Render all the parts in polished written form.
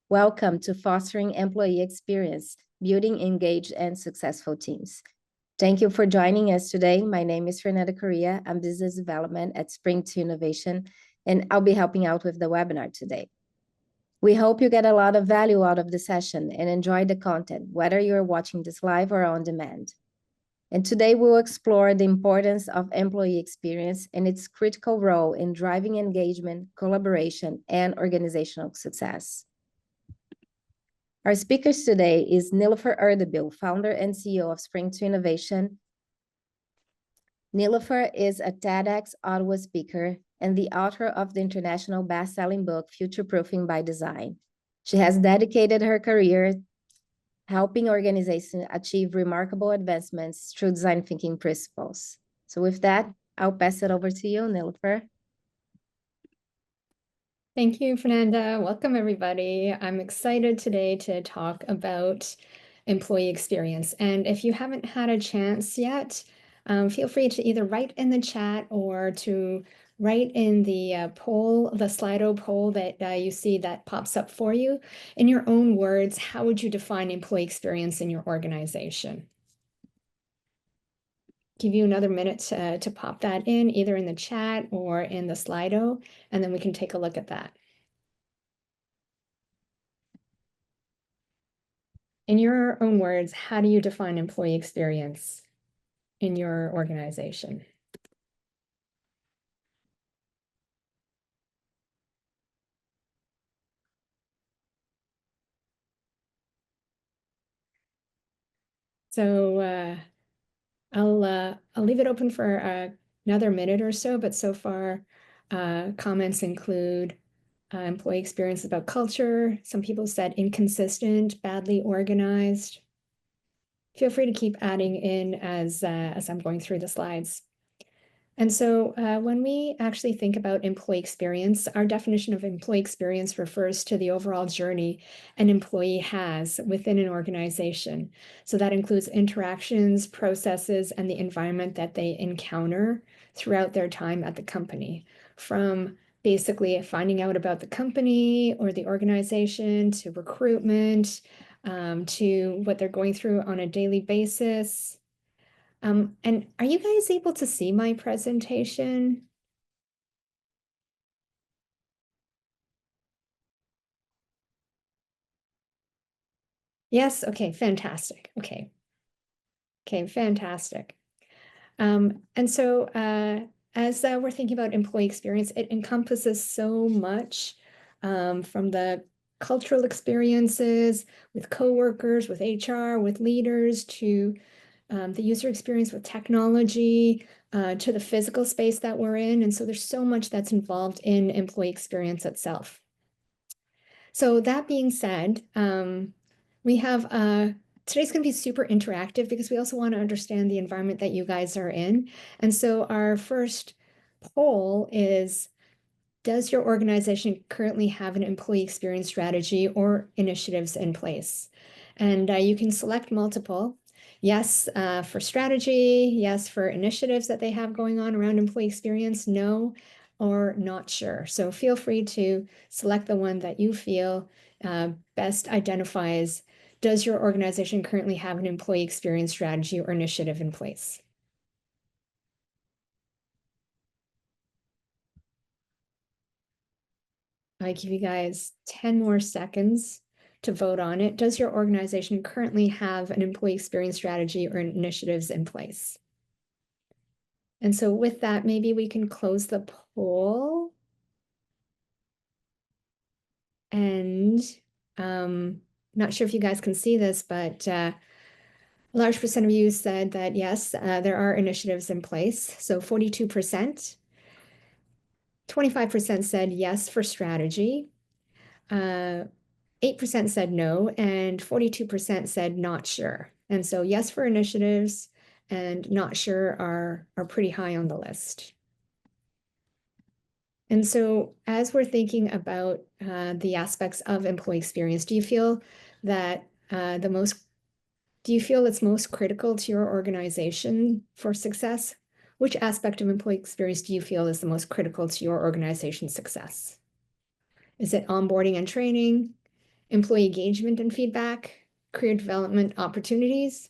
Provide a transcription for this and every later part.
Welcome to Fostering Employee Experience, Building Engaged and Successful Teams. Thank you for joining us today. My name is Fernanda Correa. I'm Business Development at Spring 2 Innovation, and I'll be helping out with the webinar today. We hope you get a lot of value out of the session and enjoy the content, whether you're watching this live or on demand. And today we'll explore the importance of employee experience and its critical role in driving engagement, collaboration, and organizational success. Our speakers today is Nilufer Erdebil, founder and CEO of Spring 2 Innovation. Nilufer is a TEDx Ottawa speaker and the author of the international best-selling book, Future Proofing by Design. She has dedicated her career helping organizations achieve remarkable advancements through design thinking principles. So with that, I'll pass it over to you, Nilufer. Thank you, Fernanda. Welcome, everybody. I'm excited today to talk about employee experience. And if you haven't had a chance yet, feel free to either write in the chat or to write in the poll, the Slido poll that you see that pops up for you. In your own words, how would you define employee experience in your organization? Give you another minute to pop that in, either in the chat or in the Slido, and then we can take a look at that. In your own words, how do you define employee experience in your organization? So I'll leave it open for another minute or so, but so far comments include employee experience about culture. Some people said inconsistent, badly organized. Feel free to keep adding in as I'm going through the slides. And so when we actually think about employee experience, our definition of employee experience refers to the overall journey an employee has within an organization. So that includes interactions, processes, and the environment that they encounter throughout their time at the company, from basically finding out about the company or the organization to recruitment, to what they're going through on a daily basis. And are you guys able to see my presentation? Yes, okay, fantastic. Okay, fantastic. And so as we're thinking about employee experience, it encompasses so much from the cultural experiences with coworkers, with HR, with leaders, to the user experience with technology, to the physical space that we're in. And so there's so much that's involved in employee experience itself. So that being said, we have today's going to be super interactive because we also want to understand the environment that you guys are in. And so our first poll is, does your organization currently have an employee experience strategy or initiatives in place? And you can select multiple. Yes, for strategy, yes, for initiatives that they have going on around employee experience, no, or not sure. So feel free to select the one that you feel best identifies, does your organization currently have an employee experience strategy or initiative in place? I give you guys 10 more seconds to vote on it. Does your organization currently have an employee experience strategy or initiatives in place? And so with that, maybe we can close the poll. And not sure if you guys can see this, but a large percent of you said that yes, there are initiatives in place. So 42%, 25% said yes for strategy. 8% said no, and 42% said not sure. And so yes for initiatives and not sure are pretty high on the list. And so as we're thinking about the aspects of employee experience, do you feel that do you feel it's most critical to your organization for success? which aspect of employee experience do you feel is the most critical to your organization's success? Is it onboarding and training, employee engagement and feedback, career development opportunities,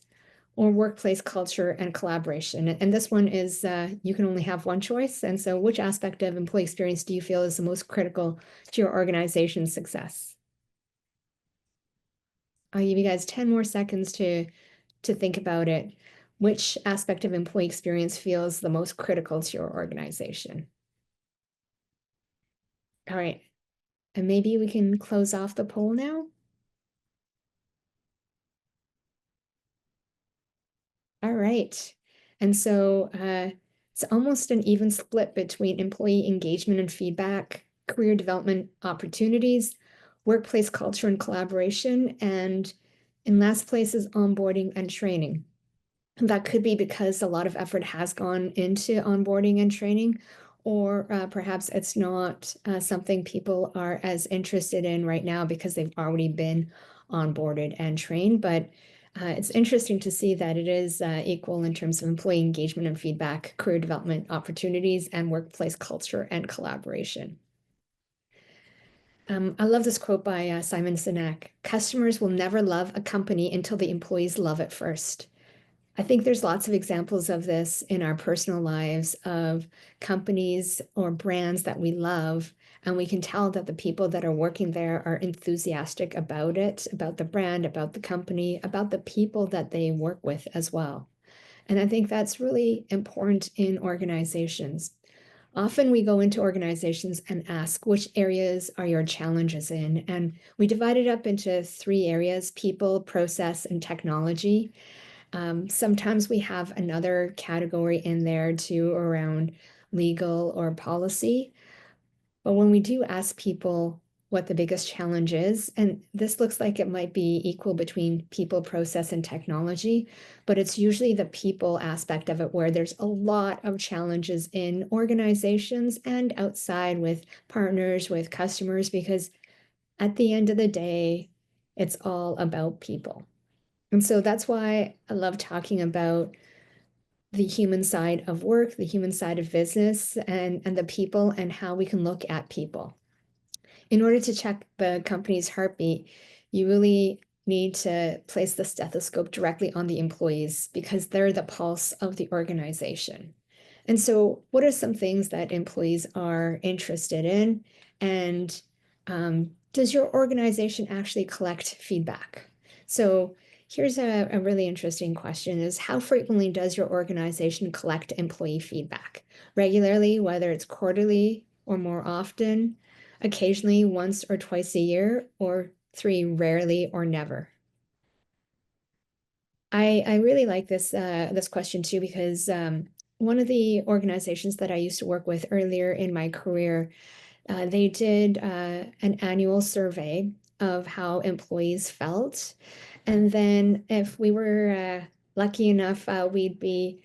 or workplace culture and collaboration? And this one is you can only have one choice. And so which aspect of employee experience do you feel is the most critical to your organization's success? I'll give you guys 10 more seconds to think about it. Which aspect of employee experience feels the most critical to your organization? All right. And maybe we can close off the poll now. All right. And so it's almost an even split between employee engagement and feedback, career development opportunities, workplace culture and collaboration, and in last place is onboarding and training. That could be because a lot of effort has gone into onboarding and training, or perhaps it's not something people are as interested in right now because they've already been onboarded and trained. But it's interesting to see that it is equal in terms of employee engagement and feedback, career development opportunities, and workplace culture and collaboration. I love this quote by Simon Sinek. Customers will never love a company until the employees love it first. I think there's lots of examples of this in our personal lives of companies or brands that we love, and we can tell that the people that are working there are enthusiastic about it, about the brand, about the company, about the people that they work with as well. And I think that's really important in organizations. Often we go into organizations and ask, which areas are your challenges in? And we divide it up into three areas: people, process, and technology. Sometimes we have another category in there too around legal or policy. But when we do ask people what the biggest challenge is, and this looks like it might be equal between people, process, and technology, but it's usually the people aspect of it where there's a lot of challenges in organizations and outside with partners, with customers, because at the end of the day, it's all about people. And so that's why I love talking about the human side of work, the human side of business, and the people and how we can look at people. In order to check the company's heartbeat, you really need to place the stethoscope directly on the employees because they're the pulse of the organization. And so, what are some things that employees are interested in? And does your organization actually collect feedback? So, here's a really interesting question is how frequently does your organization collect employee feedback? Regularly, whether it's quarterly or more often, occasionally, once or twice a year, or three, rarely or never? I really like this question too because one of the organizations that I used to work with earlier in my career, they did an annual survey of how employees felt, and then if we were lucky enough, we'd be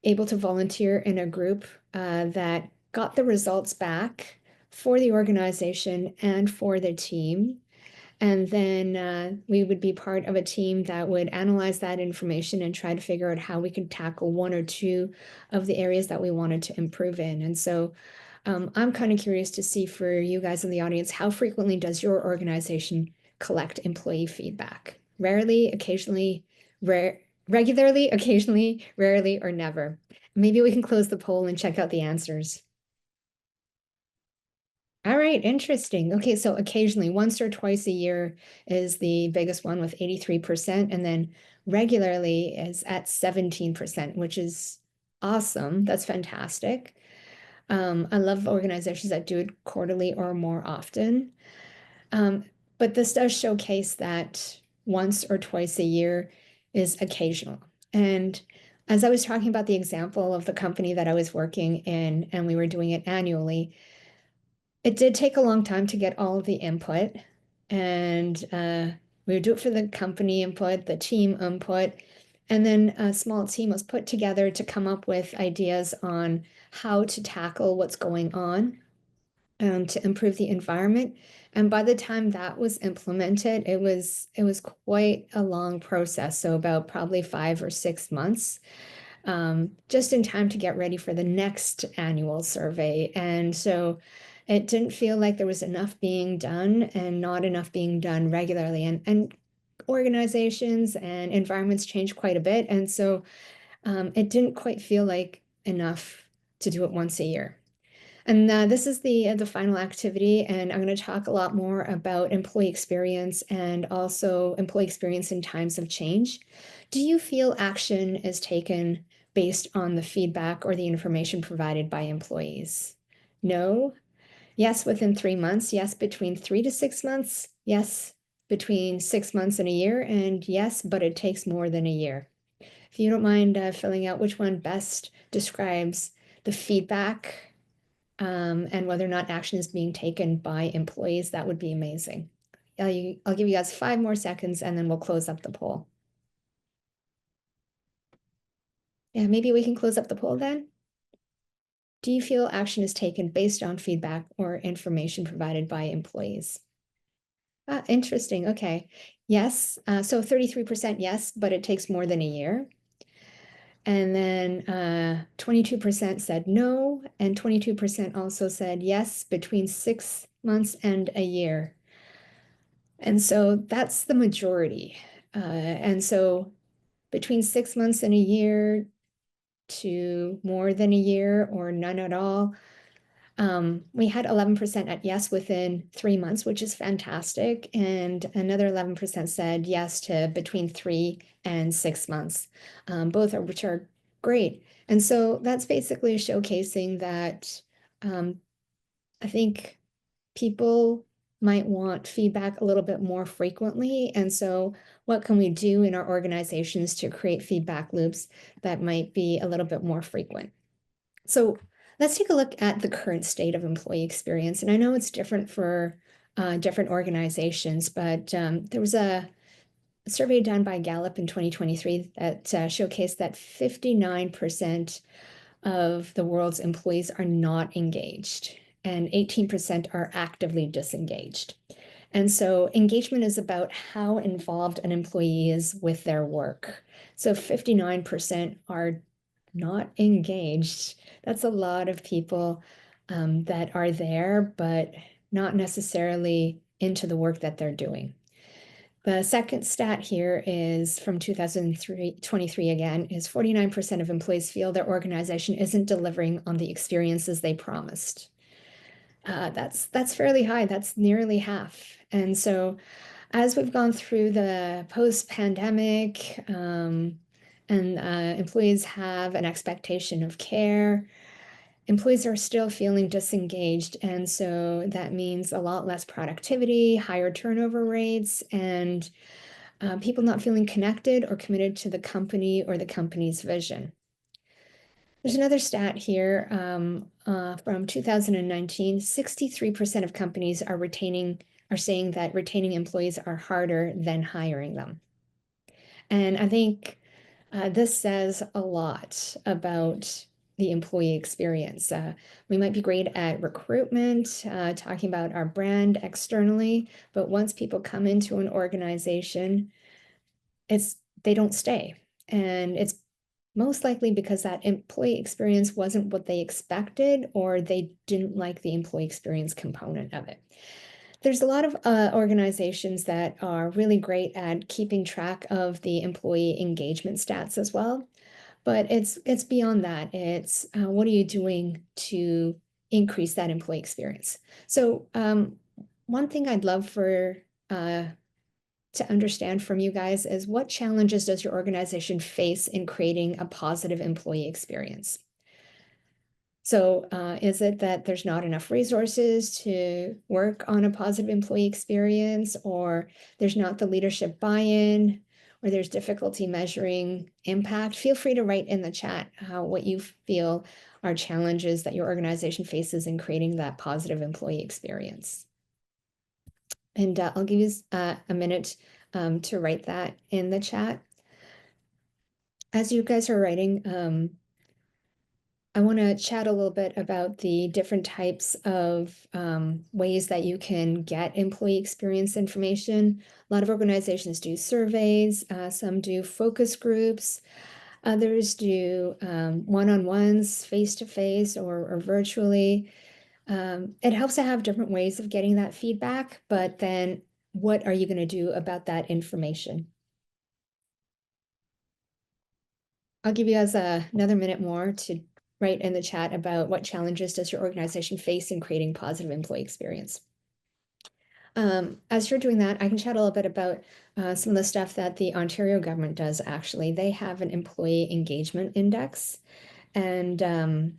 able to volunteer in a group that got the results back for the organization and for the team. And then we would be part of a team that would analyze that information and try to figure out how we could tackle one or two of the areas that we wanted to improve in. And so I'm kind of curious to see for you guys in the audience, how frequently does your organization collect employee feedback? Rarely, occasionally, regularly, occasionally, rarely, or never? Maybe we can close the poll and check out the answers. All right, interesting. Okay, so occasionally, once or twice a year is the biggest one with 83%, and then regularly is at 17%, which is awesome. That's fantastic. I love organizations that do it quarterly or more often. But this does showcase that once or twice a year is occasional. And as I was talking about the example of the company that I was working in, and we were doing it annually, it did take a long time to get all of the input. And we would do it for the company input, the team input, and then a small team was put together to come up with ideas on how to tackle what's going on to improve the environment. And by the time that was implemented, it was quite a long process. So about probably 5 or 6 months. just in time to get ready for the next annual survey. And so it didn't feel like there was enough being done and not enough being done regularly. And organizations and environments change quite a bit. And so it didn't quite feel like enough to do it once a year. And this is the final activity, and I'm going to talk a lot more about employee experience and also employee experience in times of change. Do you feel action is taken based on the feedback or the information provided by employees? No? Yes, within 3 months. Yes, between 3 to 6 months. Yes, between 6 months and a year. And yes, but it takes more than a year. If you don't mind filling out which one best describes the feedback and whether or not action is being taken by employees, that would be amazing. I'll give you guys 5 more seconds and then we'll close up the poll. Yeah, maybe we can close up the poll then. Do you feel action is taken based on feedback or information provided by employees? Interesting. Okay. Yes. So 33% yes, but it takes more than a year. And then 22% said no, and 22% also said yes, between 6 months and a year. And so that's the majority. And so between 6 months and a year to more than a year or none at all, we had 11% at yes within 3 months, which is fantastic. And another 11% said yes to between 3 and 6 months, which are great. And so that's basically showcasing that I think people might want feedback a little bit more frequently. And so what can we do in our organizations to create feedback loops that might be a little bit more frequent? So let's take a look at the current state of employee experience. And I know it's different for different organizations, but there was a survey done by Gallup in 2023 that showcased that 59% of the world's employees are not engaged and 18% are actively disengaged. And so engagement is about how involved an employee is with their work. So 59% are not engaged. That's a lot of people that are there, but not necessarily into the work that they're doing. The second stat here is from 2023 again, is 49% of employees feel their organization isn't delivering on the experiences they promised. That's fairly high. That's nearly half. And so as we've gone through the post-pandemic and employees have an expectation of care, employees are still feeling disengaged. And so that means a lot less productivity, higher turnover rates, and people not feeling connected or committed to the company or the company's vision. There's another stat here from 2019, 63% of companies are saying that retaining employees are harder than hiring them. And I think this says a lot about the employee experience. We might be great at recruitment, talking about our brand externally, but once people come into an organization, they don't stay. And it's most likely because that employee experience wasn't what they expected, or they didn't like the employee experience component of it. There's a lot of organizations that are really great at keeping track of the employee engagement stats as well, but it's beyond that. It's what are you doing to increase that employee experience? So one thing I'd love for to understand from you guys is, what challenges does your organization face in creating a positive employee experience? So is it that there's not enough resources to work on a positive employee experience, or there's not the leadership buy-in, or there's difficulty measuring impact? Feel free to write in the chat what you feel are challenges that your organization faces in creating that positive employee experience. And I'll give you a minute to write that in the chat. As you guys are writing, I want to chat a little bit about the different types of ways that you can get employee experience information. A lot of organizations do surveys, some do focus groups. Others do one-on-ones, face-to-face, or virtually. It helps to have different ways of getting that feedback, but then what are you going to do about that information? I'll give you guys another minute more to write in the chat about what challenges does your organization face in creating positive employee experience. As you're doing that, I can chat a little bit about some of the stuff that the Ontario government does, actually. They have an employee engagement index, and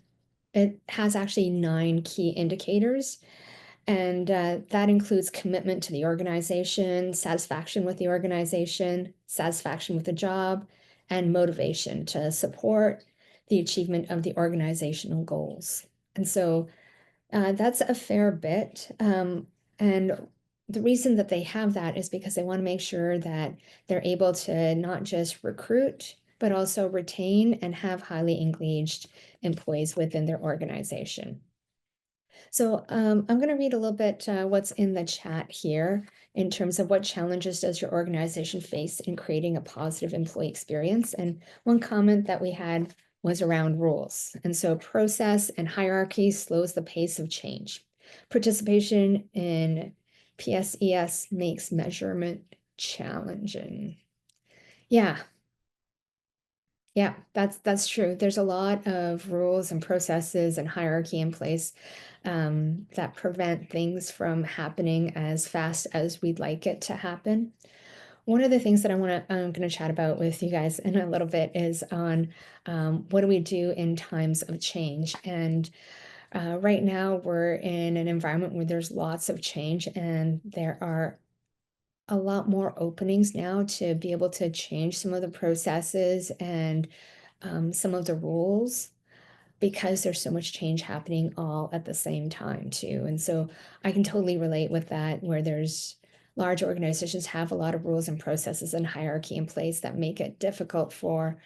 it has actually 9 key indicators. And that includes commitment to the organization, satisfaction with the organization, satisfaction with the job, and motivation to support the achievement of the organizational goals. And so that's a fair bit. And the reason that they have that is because they want to make sure that they're able to not just recruit, but also retain and have highly engaged employees within their organization. So I'm going to read a little bit what's in the chat here in terms of what challenges does your organization face in creating a positive employee experience. And one comment that we had was around rules. And so process and hierarchy slows the pace of change. Participation in PSES makes measurement challenging. Yeah, yeah, that's true. There's a lot of rules and processes and hierarchy in place that prevent things from happening as fast as we'd like it to happen. One of the things that I'm going to chat about with you guys in a little bit is on what do we do in times of change. And right now we're in an environment where there's lots of change, and there are a lot more openings now to be able to change some of the processes and some of the rules, because there's so much change happening all at the same time too. And so I can totally relate with that, where there's large organizations have a lot of rules and processes and hierarchy in place that make it difficult for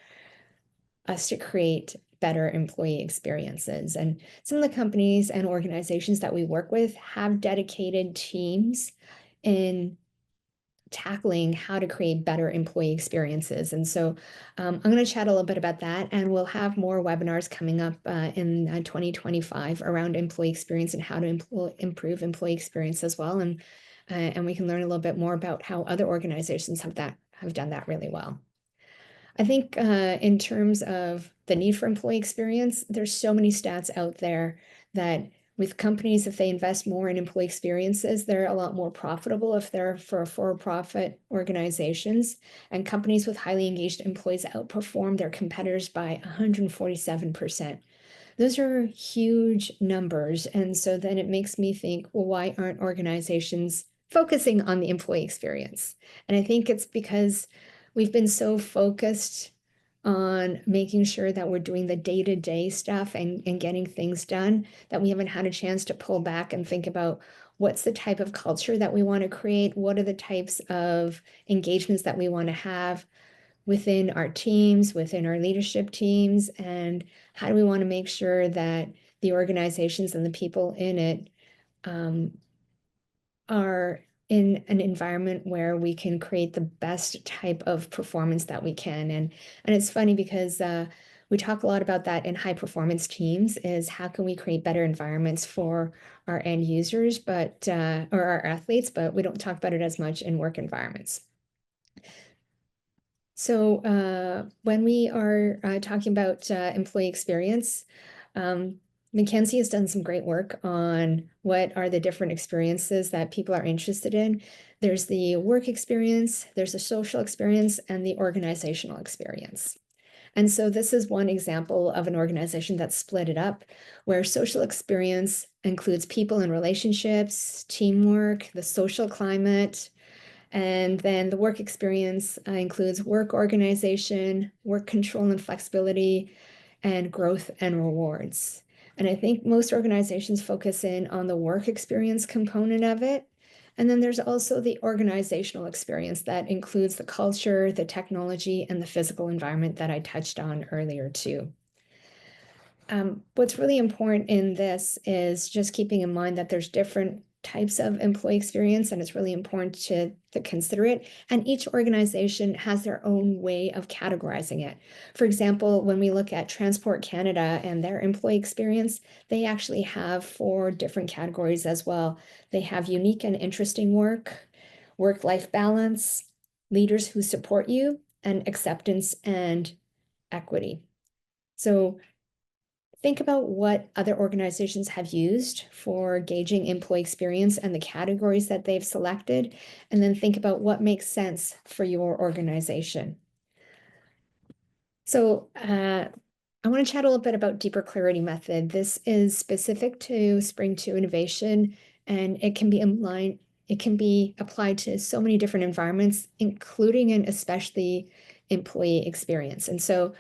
us to create better employee experiences. And some of the companies and organizations that we work with have dedicated teams in tackling how to create better employee experiences. And so I'm going to chat a little bit about that, and we'll have more webinars coming up in 2025 around employee experience and how to improve employee experience as well. And we can learn a little bit more about how other organizations have done that really well. I think in terms of the need for employee experience, there's so many stats out there that with companies, if they invest more in employee experiences, they're a lot more profitable if they're for-profit organizations. And companies with highly engaged employees outperform their competitors by 147%. Those are huge numbers. And so then it makes me think, well, why aren't organizations focusing on the employee experience? And I think it's because we've been so focused on making sure that we're doing the day-to-day stuff and getting things done that we haven't had a chance to pull back and think about what's the type of culture that we want to create, what are the types of engagements that we want to have within our teams, within our leadership teams, and how do we want to make sure that the organizations and the people in it are in an environment where we can create the best type of performance that we can. And it's funny because we talk a lot about that in high performance teams, is how can we create better environments for our end users, but or our athletes, but we don't talk about it as much in work environments. So when we are talking about employee experience, Mackenzie has done some great work on what are the different experiences that people are interested in. There's the work experience, there's the social experience, and the organizational experience. And so this is one example of an organization that's split it up, where social experience includes people and relationships, teamwork, the social climate, and then the work experience includes work organization, work control and flexibility, and growth and rewards. And I think most organizations focus in on the work experience component of it. And then there's also the organizational experience that includes the culture, the technology, and the physical environment that I touched on earlier too. What's really important in this is just keeping in mind that there's different types of employee experience, and it's really important to consider it. And each organization has their own way of categorizing it. For example, when we look at Transport Canada and their employee experience, they actually have 4 different categories as well. They have unique and interesting work, work-life balance, leaders who support you, and acceptance and equity. So think about what other organizations have used for gauging employee experience and the categories that they've selected, and then think about what makes sense for your organization. So I want to chat a little bit about deeper clarity method. This is specific to Spring 2 innovation, and it can be applied to so many different environments, including and especially employee experience. And so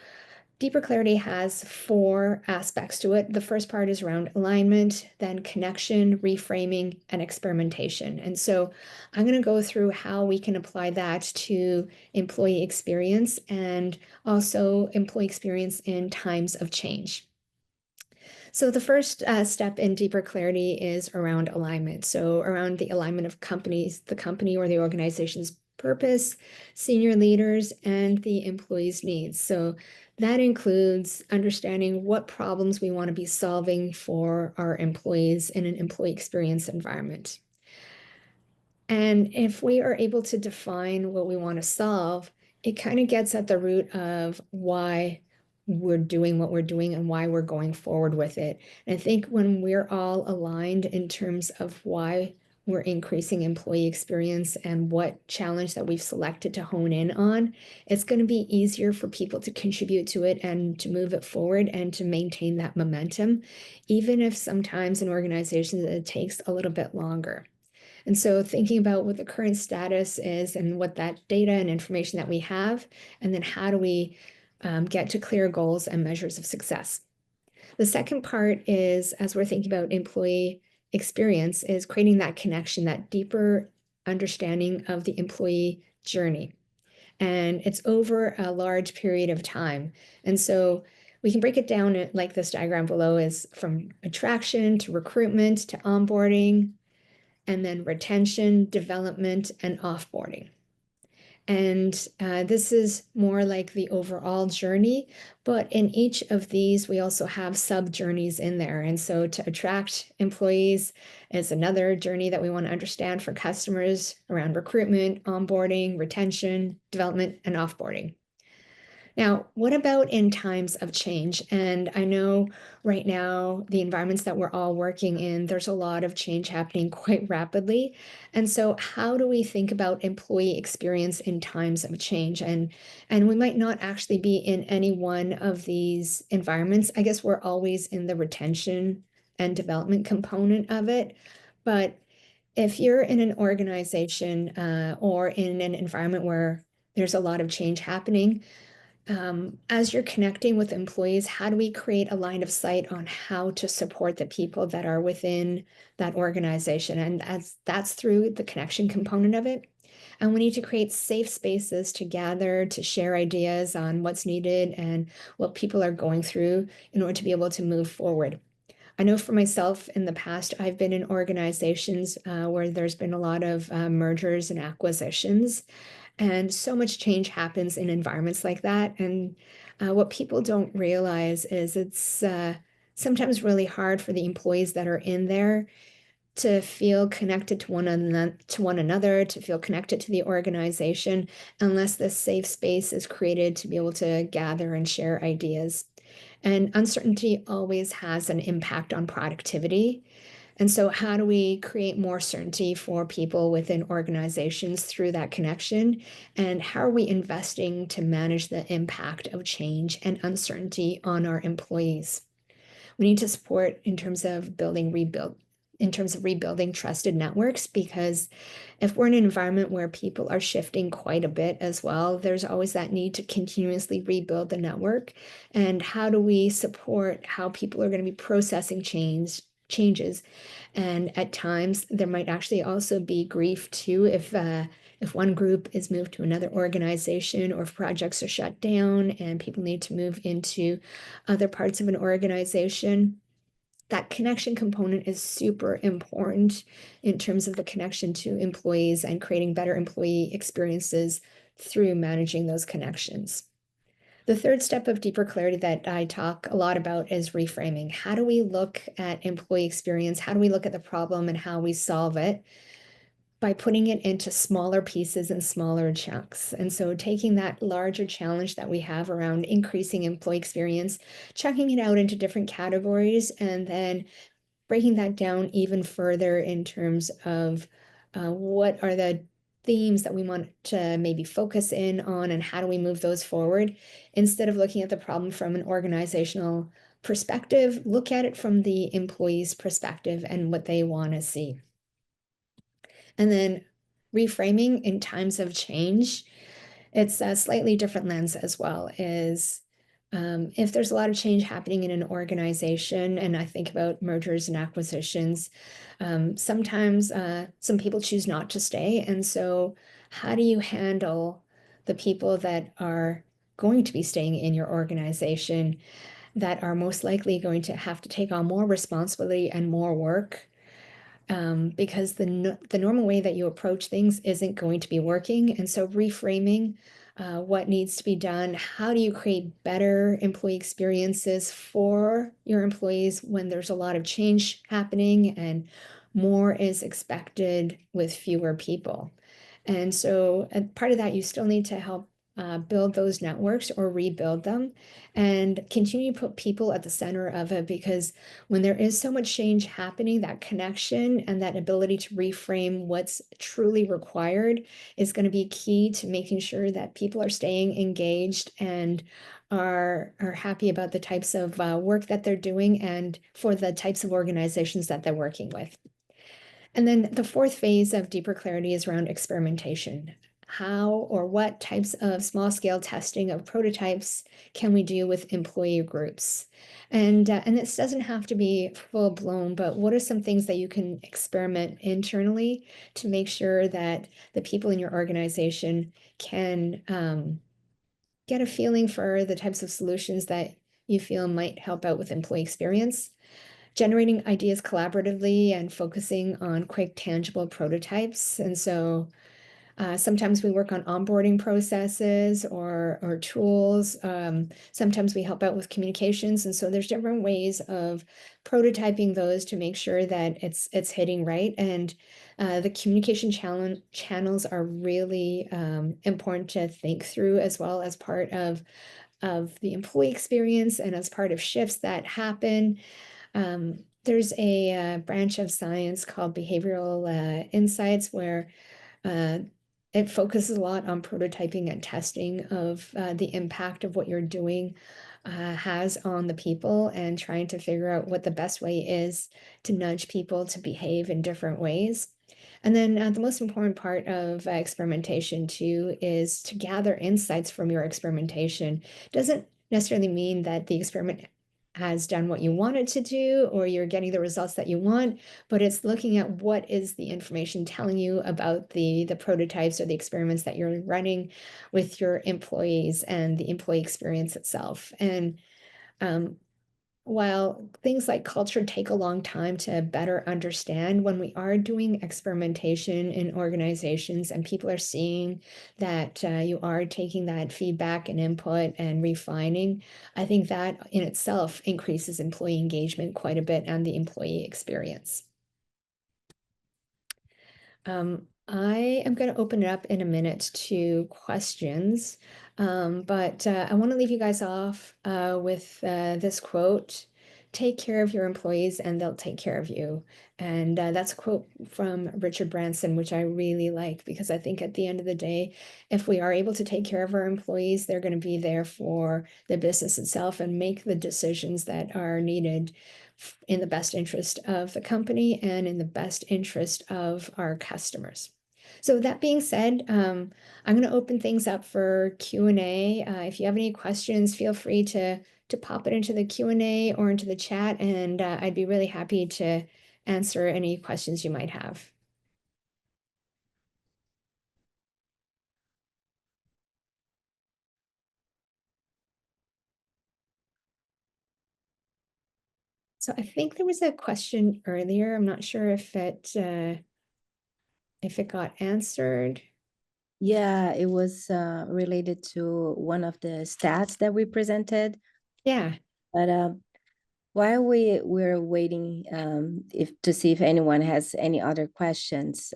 deeper clarity has 4 aspects to it. The first part is around alignment, then connection, reframing, and experimentation. And so I'm going to go through how we can apply that to employee experience and also employee experience in times of change. So the first step in deeper clarity is around alignment. So around the alignment of the company or the organization's purpose, senior leaders, and the employees' needs. So that includes understanding what problems we want to be solving for our employees in an employee experience environment. And if we are able to define what we want to solve, it kind of gets at the root of why we're doing what we're doing and why we're going forward with it. And I think when we're all aligned in terms of why we're increasing employee experience and what challenge that we've selected to hone in on, it's going to be easier for people to contribute to it and to move it forward and to maintain that momentum, even if sometimes in organizations it takes a little bit longer. And so thinking about what the current status is and what that data and information that we have, and then how do we get to clear goals and measures of success. The second part is, as we're thinking about employee experience, is creating that connection, that deeper understanding of the employee journey. And it's over a large period of time. And so we can break it down like this diagram below is from attraction to recruitment to onboarding, and then retention, development, and offboarding. And this is more like the overall journey, but in each of these, we also have sub-journeys in there. And so to attract employees is another journey that we want to understand for customers around recruitment, onboarding, retention, development, and offboarding. Now, what about in times of change? And I know right now, the environments that we're all working in, there's a lot of change happening quite rapidly. And so how do we think about employee experience in times of change? And we might not actually be in any one of these environments. I guess we're always in the retention and development component of it. But if you're in an organization or in an environment where there's a lot of change happening, as you're connecting with employees, how do we create a line of sight on how to support the people that are within that organization? And that's through the connection component of it. And we need to create safe spaces to gather, to share ideas on what's needed and what people are going through in order to be able to move forward. I know for myself in the past, I've been in organizations where there's been a lot of mergers and acquisitions. And so much change happens in environments like that. And what people don't realize is it's sometimes really hard for the employees that are in there to feel connected to one another, to feel connected to the organization, unless this safe space is created to be able to gather and share ideas. And uncertainty always has an impact on productivity. And so how do we create more certainty for people within organizations through that connection? And how are we investing to manage the impact of change and uncertainty on our employees? We need to support in terms of rebuilding trusted networks, because if we're in an environment where people are shifting quite a bit as well, there's always that need to continuously rebuild the network. And how do we support how people are going to be processing changes? And at times there might actually also be grief too if one group is moved to another organization, or if projects are shut down and people need to move into other parts of an organization. that connection component is super important in terms of the connection to employees and creating better employee experiences through managing those connections. The third step of deeper clarity that I talk a lot about is reframing. How do we look at employee experience? How do we look at the problem and how we solve it? By putting it into smaller pieces and smaller chunks. And so taking that larger challenge that we have around increasing employee experience, chunking it out into different categories, and then breaking that down even further in terms of what are the themes that we want to maybe focus in on and how do we move those forward. Instead of looking at the problem from an organizational perspective, look at it from the employee's perspective and what they want to see. And then reframing in times of change, it's a slightly different lens as well, is if there's a lot of change happening in an organization, and I think about mergers and acquisitions, sometimes some people choose not to stay. And so how do you handle the people that are going to be staying in your organization that are most likely going to have to take on more responsibility and more work? Because the normal way that you approach things isn't going to be working. And so reframing what needs to be done, how do you create better employee experiences for your employees when there's a lot of change happening and more is expected with fewer people. And so part of that, you still need to help build those networks or rebuild them and continue to put people at the center of it, because when there is so much change happening, that connection and that ability to reframe what's truly required is going to be key to making sure that people are staying engaged and are happy about the types of work that they're doing and for the types of organizations that they're working with. And then the fourth phase of deeper clarity is around experimentation. How or what types of small scale testing of prototypes can we do with employee groups? And this doesn't have to be full blown, but what are some things that you can experiment internally to make sure that the people in your organization can get a feeling for the types of solutions that you feel might help out with employee experience? Generating ideas collaboratively and focusing on quick, tangible prototypes. And so sometimes we work on onboarding processes or tools. Sometimes we help out with communications. And so there's different ways of prototyping those to make sure that it's hitting right. And the communication channels are really important to think through as well as part of the employee experience and as part of shifts that happen. There's a branch of science called behavioral insights where uh, it focuses a lot on prototyping and testing of the impact of what you're doing has on the people and trying to figure out what the best way is to nudge people to behave in different ways. And then the most important part of experimentation too is to gather insights from your experimentation. Doesn't necessarily mean that the experiment has done what you want it to do or you're getting the results that you want, but it's looking at what is the information telling you about the prototypes or the experiments that you're running with your employees and the employee experience itself. And um, while things like culture take a long time to better understand, when we are doing experimentation in organizations and people are seeing that you are taking that feedback and input and refining, I think that in itself increases employee engagement quite a bit and the employee experience. I am going to open it up in a minute to questions, but I want to leave you guys off with this quote: "Take care of your employees and they'll take care of you." And that's a quote from Richard Branson, which I really like because I think at the end of the day, if we are able to take care of our employees, they're going to be there for the business itself and make the decisions that are needed in the best interest of the company and in the best interest of our customers. So that being said, I'm going to open things up for Q&A. If you have any questions, feel free to pop it into the Q&A or into the chat, and I'd be really happy to answer any questions you might have. So I think there was a question earlier. I'm not sure if it got answered. Yeah, it was related to one of the stats that we presented. Yeah. But while we're waiting if to see if anyone has any other questions,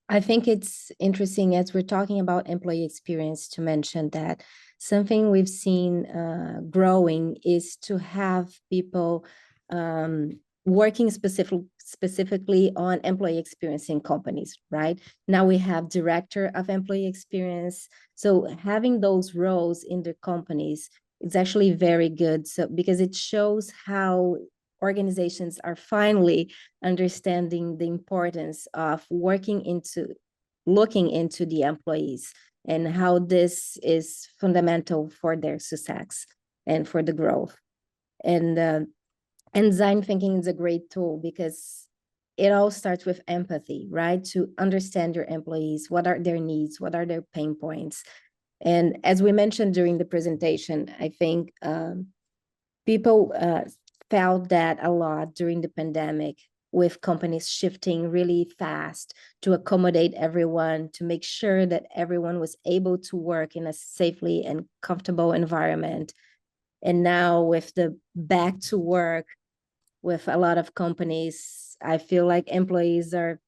I think it's interesting as we're talking about employee experience to mention that something we've seen growing is to have people working specifically on employee experience in companies, right? Now we have director of employee experience. So having those roles in the companies is actually very good. So because it shows how organizations are finally understanding the importance of looking into the employees and how this is fundamental for their success and for the growth. And design thinking is a great tool because it all starts with empathy, right? To understand your employees, what are their needs, what are their pain points. And as we mentioned during the presentation, I think people felt that a lot during the pandemic, with companies shifting really fast to accommodate everyone, to make sure that everyone was able to work in a safely and comfortable environment. And now with the back to work, with a lot of companies, I feel like employees are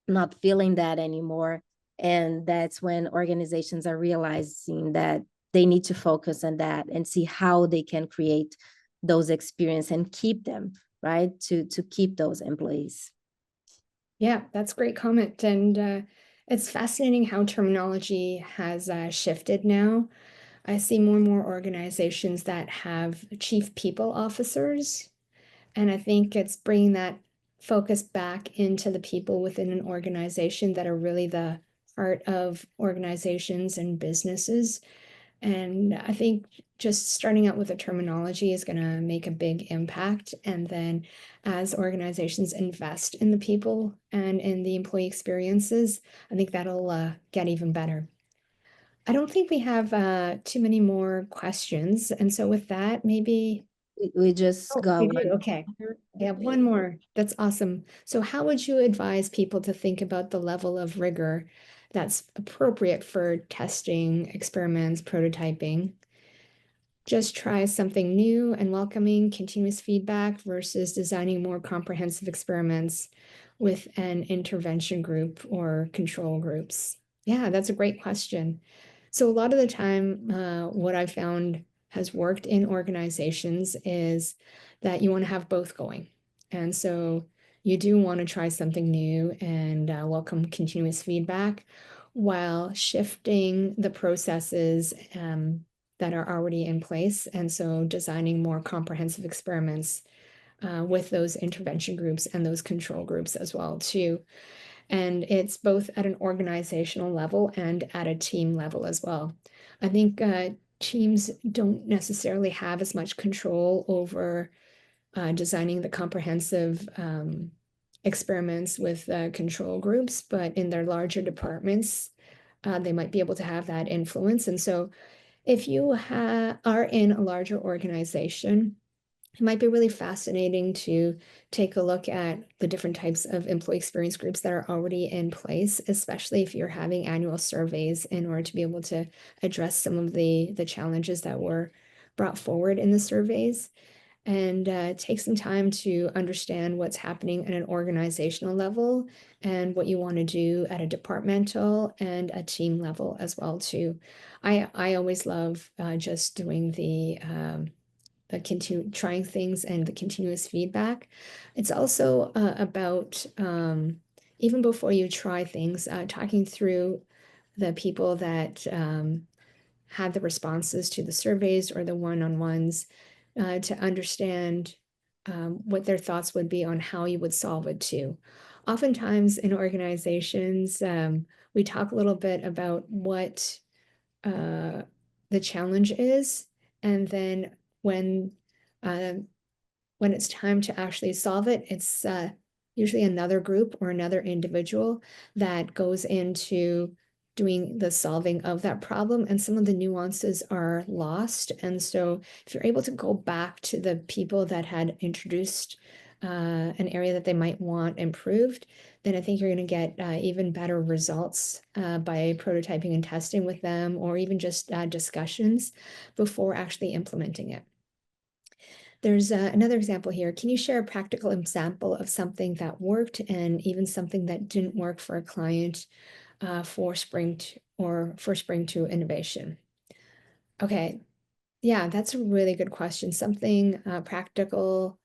not feeling that anymore. And that's when organizations are realizing that they need to focus on that and see how they can create those experience and keep them, right? To keep those employees. Yeah, that's a great comment. And it's fascinating how terminology has shifted now. I see more and more organizations that have chief people officers. And I think it's bringing that focus back into the people within an organization that are really the heart of organizations and businesses. And I think just starting out with a terminology is going to make a big impact. And then as organizations invest in the people and in the employee experiences, I think that'll get even better. I don't think we have too many more questions. And so with that, maybe. We just Oh, got we one. do. Okay. We have one more. That's awesome. So how would you advise people to think about the level of rigor that's appropriate for testing, experiments, prototyping? Just try something new and welcoming continuous feedback versus designing more comprehensive experiments with an intervention group or control groups? Yeah, that's a great question. So a lot of the time, what I've found has worked in organizations is that you want to have both going. And so you do want to try something new and welcome continuous feedback while shifting the processes that are already in place. And so designing more comprehensive experiments with those intervention groups and those control groups as well too. And it's both at an organizational level and at a team level as well. I think teams don't necessarily have as much control over designing the comprehensive experiments with control groups, but in their larger departments, they might be able to have that influence. And so if you are in a larger organization, it might be really fascinating to take a look at the different types of employee experience groups that are already in place, especially if you're having annual surveys in order to be able to address some of the challenges that were brought forward in the surveys. And take some time to understand what's happening at an organizational level and what you want to do at a departmental and a team level as well too. I always love just doing the trying things and the continuous feedback. It's also about even before you try things, talking through the people that had the responses to the surveys or the one-on-ones to understand what their thoughts would be on how you would solve it too. Oftentimes in organizations, we talk a little bit about what the challenge is, and then when uh, when it's time to actually solve it, it's usually another group or another individual that goes into doing the solving of that problem, and some of the nuances are lost. And so if you're able to go back to the people that had introduced an area that they might want improved, then I think you're going to get even better results by prototyping and testing with them, or even just discussions before actually implementing it. There's another example here. Can you share a practical example of something that worked and even something that didn't work for a client for spring to innovation? Okay, yeah, that's a really good question. Something practical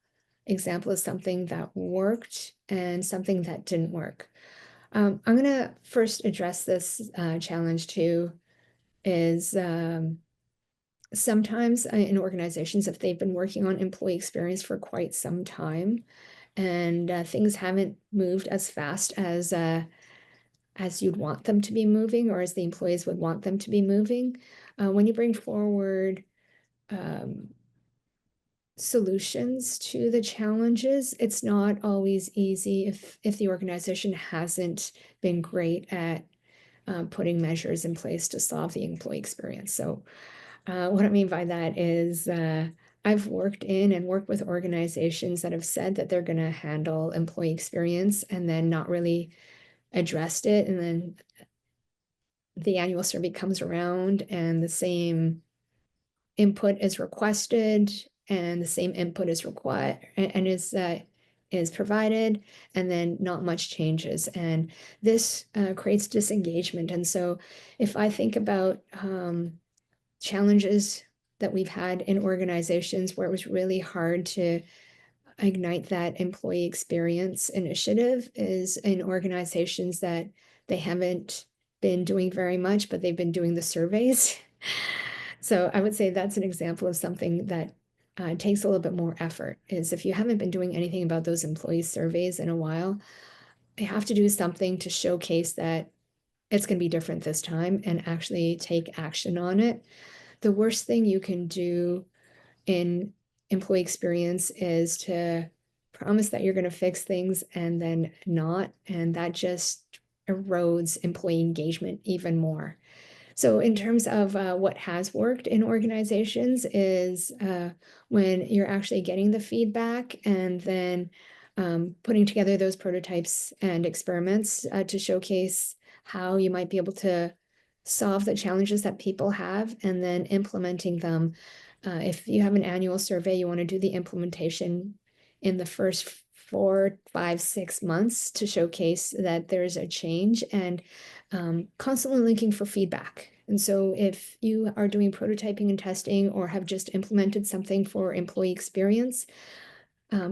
example is something that worked and something that didn't work. I'm going to first address this challenge too, is sometimes in organizations, if they've been working on employee experience for quite some time and things haven't moved as fast as you'd want them to be moving, or as the employees would want them to be moving, when you bring forward solutions to the challenges, it's not always easy if the organization hasn't been great at putting measures in place to solve the employee experience. So what I mean by that is I've worked in and worked with organizations that have said that they're going to handle employee experience and then not really addressed it. And then the annual survey comes around and the same input is requested and the same input is required and is provided, and then not much changes. And this creates disengagement. And so if I think about challenges that we've had in organizations where it was really hard to ignite that employee experience initiative, is in organizations that they haven't been doing very much, but they've been doing the surveys. So I would say that's an example of something that takes a little bit more effort, is if you haven't been doing anything about those employee surveys in a while, you have to do something to showcase that it's going to be different this time and actually take action on it. The worst thing you can do in employee experience is to promise that you're going to fix things and then not, and that just erodes employee engagement even more. So in terms of what has worked in organizations is when you're actually getting the feedback and then putting together those prototypes and experiments to showcase how you might be able to solve the challenges that people have, and then implementing them. If you have an annual survey, you want to do the implementation in the first 4, 5, 6 months to showcase that there's a change, and constantly looking for feedback. And so if you are doing prototyping and testing or have just implemented something for employee experience,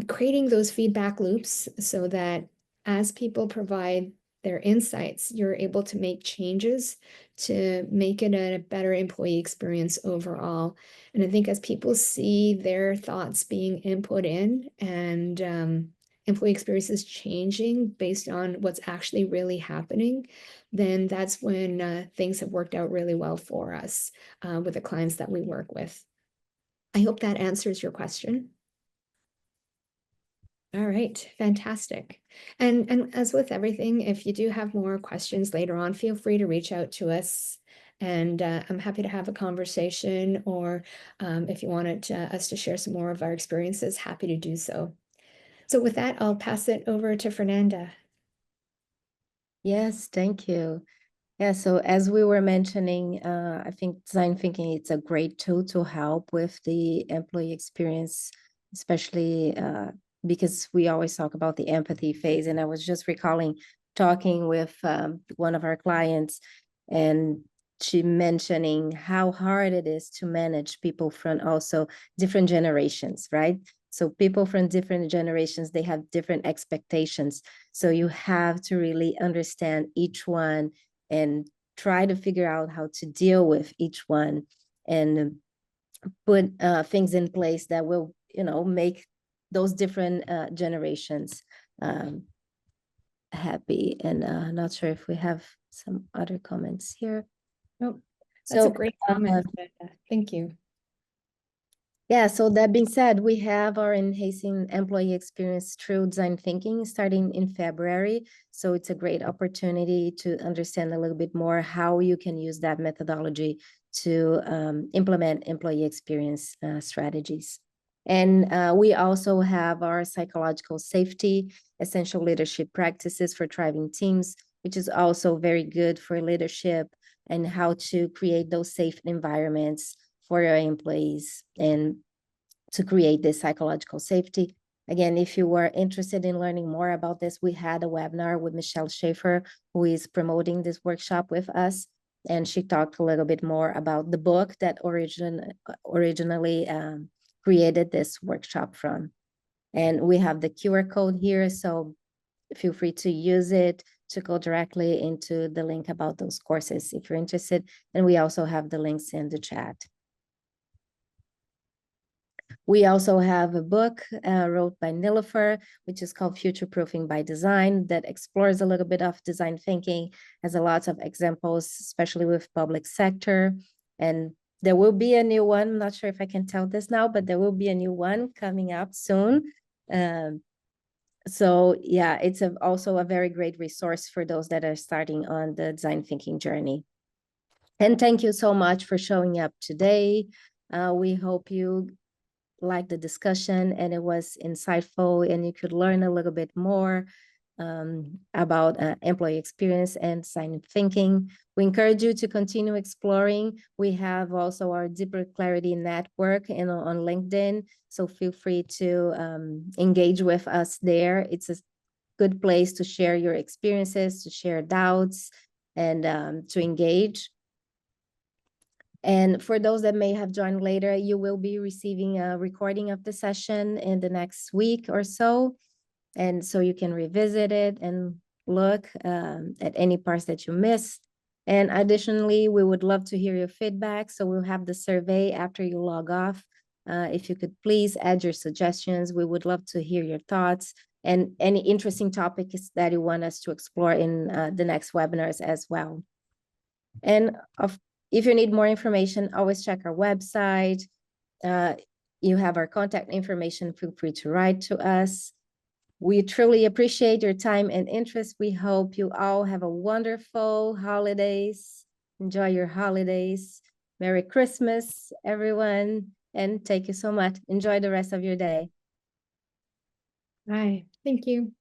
creating those feedback loops so that as people provide their insights, you're able to make changes to make it a better employee experience overall. And I think as people see their thoughts being input in and employee experiences changing based on what's actually really happening, then that's when things have worked out really well for us with the clients that we work with. I hope that answers your question. All right, fantastic. And as with everything, if you do have more questions later on, feel free to reach out to us. And I'm happy to have a conversation, or if you wanted us to share some more of our experiences, happy to do so. So with that, I'll pass it over to Fernanda. Yes, thank you. Yeah, so as we were mentioning, I think design thinking, it's a great tool to help with the employee experience, especially because we always talk about the empathy phase. And I was just recalling talking with one of our clients, and she mentioning how hard it is to manage people from also different generations, right? So people from different generations, they have different expectations. So you have to really understand each one and try to figure out how to deal with each one, and put things in place that will, make those different generations happy. And not sure if we have some other comments here. Oh, that's a great comment, uh, Fernanda. Thank you. Yeah, so that being said, we have our enhancing employee experience through design thinking starting in February. So it's a great opportunity to understand a little bit more how you can use that methodology to implement employee experience strategies. And we also have our psychological safety, essential leadership practices for thriving teams, which is also very good for leadership and how to create those safe environments for your employees and to create this psychological safety. Again, if you were interested in learning more about this, we had a webinar with Michelle Schaefer, who is promoting this workshop with us. And she talked a little bit more about the book that originally created this workshop from. And we have the QR code here, so feel free to use it to go directly into the link about those courses if you're interested. And we also have the links in the chat. We also have a book wrote by Nilufer, which is called Future Proofing by Design, that explores a little bit of design thinking, has a lot of examples, especially with public sector. And there will be a new one. I'm not sure if I can tell this now, but there will be a new one coming up soon. So yeah, it's also a very great resource for those that are starting on the design thinking journey. And thank you so much for showing up today. We hope you liked the discussion and it was insightful and you could learn a little bit more about employee experience and design thinking. We encourage you to continue exploring. We have also our Deeper Clarity Network on LinkedIn, so feel free to engage with us there. It's a good place to share your experiences, to share doubts, and to engage. And for those that may have joined later, you will be receiving a recording of the session in the next week or so. And so you can revisit it and look at any parts that you missed. And additionally, we would love to hear your feedback. So we'll have the survey after you log off. If you could please add your suggestions, we would love to hear your thoughts and any interesting topics that you want us to explore in the next webinars as well. And if you need more information, always check our website. You have our contact information. Feel free to write to us. We truly appreciate your time and interest. We hope you all have a wonderful holidays. Enjoy your holidays. Merry Christmas, everyone. And thank you so much. Enjoy the rest of your day. Bye. Thank you.